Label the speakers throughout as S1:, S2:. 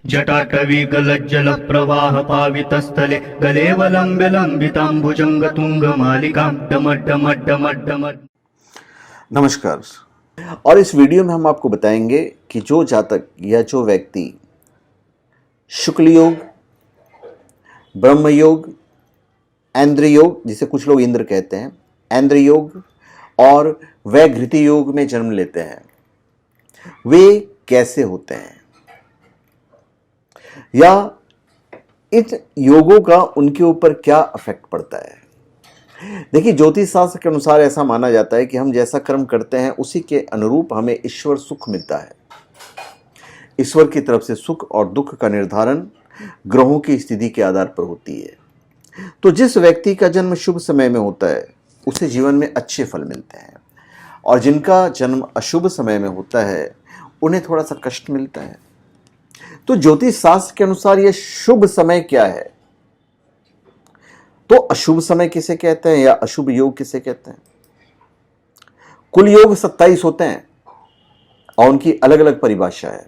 S1: जटाटवी गलज्जल प्रवाह पावितस्थले गलेवलम्ब्य लम्बिताम्बुजंग तुंगमालिकां डमड्डमड्डमड्डमड्ड।
S2: नमस्कार। और इस वीडियो में हम आपको बताएंगे कि जो जातक या जो व्यक्ति शुक्ल योग, ब्रह्म योग, ऐन्द्र योग, जिसे कुछ लोग इंद्र कहते हैं, ऐन्द्र योग और वैघृति योग में जन्म लेते हैं, वे कैसे होते हैं या इन योगों का उनके ऊपर क्या इफेक्ट पड़ता है। देखिए, ज्योतिष शास्त्र के अनुसार ऐसा माना जाता है कि हम जैसा कर्म करते हैं उसी के अनुरूप हमें ईश्वर सुख मिलता है। ईश्वर की तरफ से सुख और दुख का निर्धारण ग्रहों की स्थिति के आधार पर होती है। तो जिस व्यक्ति का जन्म शुभ समय में होता है उसे जीवन में अच्छे फल मिलते हैं, और जिनका जन्म अशुभ समय में होता है उन्हें थोड़ा सा कष्ट मिलता है। तो ज्योतिष शास्त्र के अनुसार यह शुभ समय क्या है, तो अशुभ समय किसे कहते हैं या अशुभ योग किसे कहते हैं। कुल योग 27 होते हैं और उनकी अलग अलग परिभाषा है।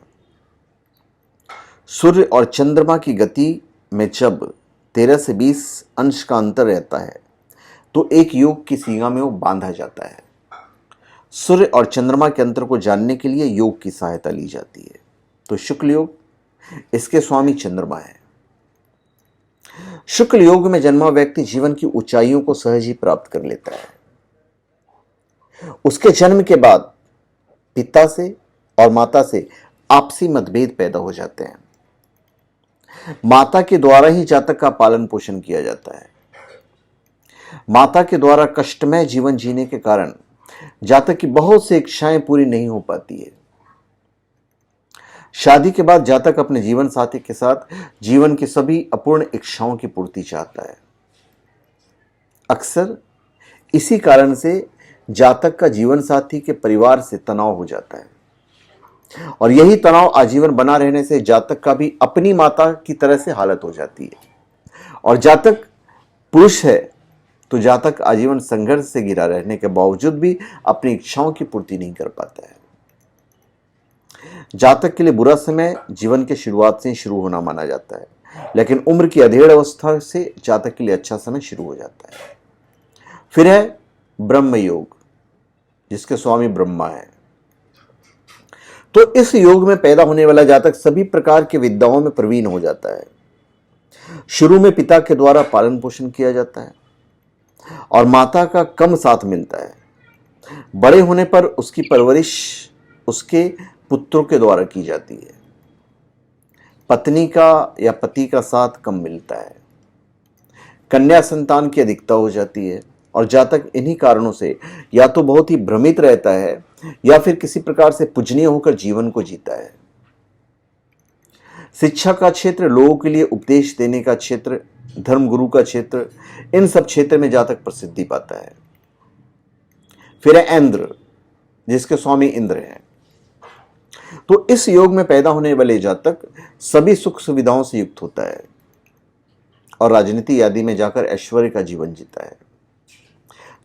S2: सूर्य और चंद्रमा की गति में जब 13 से 20 अंश का अंतर रहता है तो एक योग की सीमा में वो बांधा जाता है। सूर्य और चंद्रमा के अंतर को जानने के लिए योग की सहायता ली जाती है। तो शुक्ल योग, इसके स्वामी चंद्रमा है। शुक्ल योग में जन्मा व्यक्ति जीवन की ऊंचाइयों को सहज ही प्राप्त कर लेता है। उसके जन्म के बाद पिता से और माता से आपसी मतभेद पैदा हो जाते हैं। माता के द्वारा ही जातक का पालन पोषण किया जाता है। माता के द्वारा कष्टमय जीवन जीने के कारण जातक की बहुत सी इच्छाएं पूरी नहीं हो पाती है। शादी के बाद जातक अपने जीवन साथी के साथ जीवन की सभी अपूर्ण इच्छाओं की पूर्ति चाहता है। अक्सर इसी कारण से जातक का जीवन साथी के परिवार से तनाव हो जाता है, और यही तनाव आजीवन बना रहने से जातक का भी अपनी माता की तरह से हालत हो जाती है। और जातक पुरुष है तो जातक आजीवन संघर्ष से घिरा रहने के बावजूद भी अपनी इच्छाओं की पूर्ति नहीं कर पाता है। जातक के लिए बुरा समय जीवन के शुरुआत से ही शुरू होना माना जाता है, लेकिन उम्र की अधेड़ अवस्था से जातक के लिए अच्छा समय शुरू हो जाता है। फिर है ब्रह्म योग, जिसके स्वामी ब्रह्मा है। तो इस योग में पैदा होने वाला जातक सभी प्रकार के विद्याओं में प्रवीण हो जाता है। शुरू में पिता के द्वारा पालन पोषण किया जाता है और माता का कम साथ मिलता है। बड़े होने पर उसकी परवरिश उसके पुत्रों के द्वारा की जाती है। पत्नी का या पति का साथ कम मिलता है। कन्या संतान की अधिकता हो जाती है और जातक इन्हीं कारणों से या तो बहुत ही भ्रमित रहता है या फिर किसी प्रकार से पूजनीय होकर जीवन को जीता है। शिक्षा का क्षेत्र, लोगों के लिए उपदेश देने का क्षेत्र, धर्मगुरु का क्षेत्र, इन सब क्षेत्र में जातक प्रसिद्धि पाता है। फिर है ऐन्द्र, जिसके स्वामी इंद्र हैं। तो इस योग में पैदा होने वाले जातक सभी सुख सुविधाओं से युक्त होता है और राजनीति आदि में जाकर ऐश्वर्य का जीवन जीता है।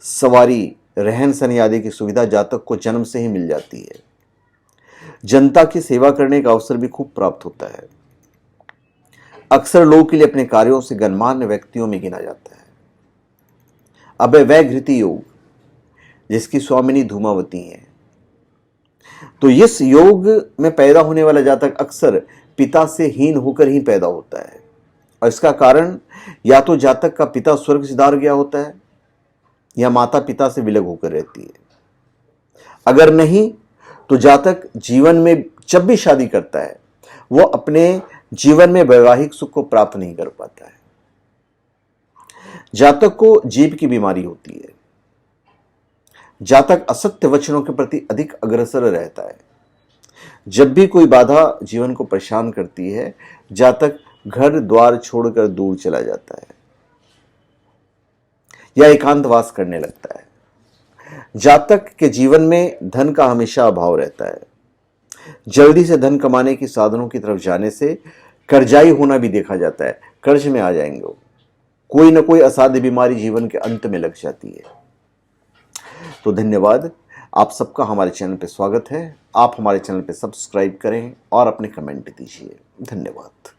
S2: सवारी, रहन सहन आदि की सुविधा जातक को जन्म से ही मिल जाती है। जनता की सेवा करने का अवसर भी खूब प्राप्त होता है। अक्सर लोगों के लिए अपने कार्यों से गणमान्य व्यक्तियों में गिना जाता है। अब वैघृति योग, जिसकी स्वामिनी धूमावती है। तो इस योग में पैदा होने वाला जातक अक्सर पिता से हीन होकर ही पैदा होता है, और इसका कारण या तो जातक का पिता स्वर्ग सिधार गया होता है या माता पिता से विलग होकर रहती है। अगर नहीं तो जातक जीवन में जब भी शादी करता है वो अपने जीवन में वैवाहिक सुख को प्राप्त नहीं कर पाता है। जातक को जीभ की बीमारी होती है। जातक असत्य वचनों के प्रति अधिक अग्रसर रहता है। जब भी कोई बाधा जीवन को परेशान करती है, जातक घर द्वार छोड़कर दूर चला जाता है या एकांतवास करने लगता है। जातक के जीवन में धन का हमेशा अभाव रहता है। जल्दी से धन कमाने की साधनों की तरफ जाने से कर्जाई होना भी देखा जाता है। कर्ज में आ जाएंगे वो। कोई ना कोई असाध्य बीमारी जीवन के अंत में लग जाती है। तो धन्यवाद। आप सबका हमारे चैनल पे स्वागत है। आप हमारे चैनल पे सब्सक्राइब करें और अपने कमेंट दीजिए। धन्यवाद।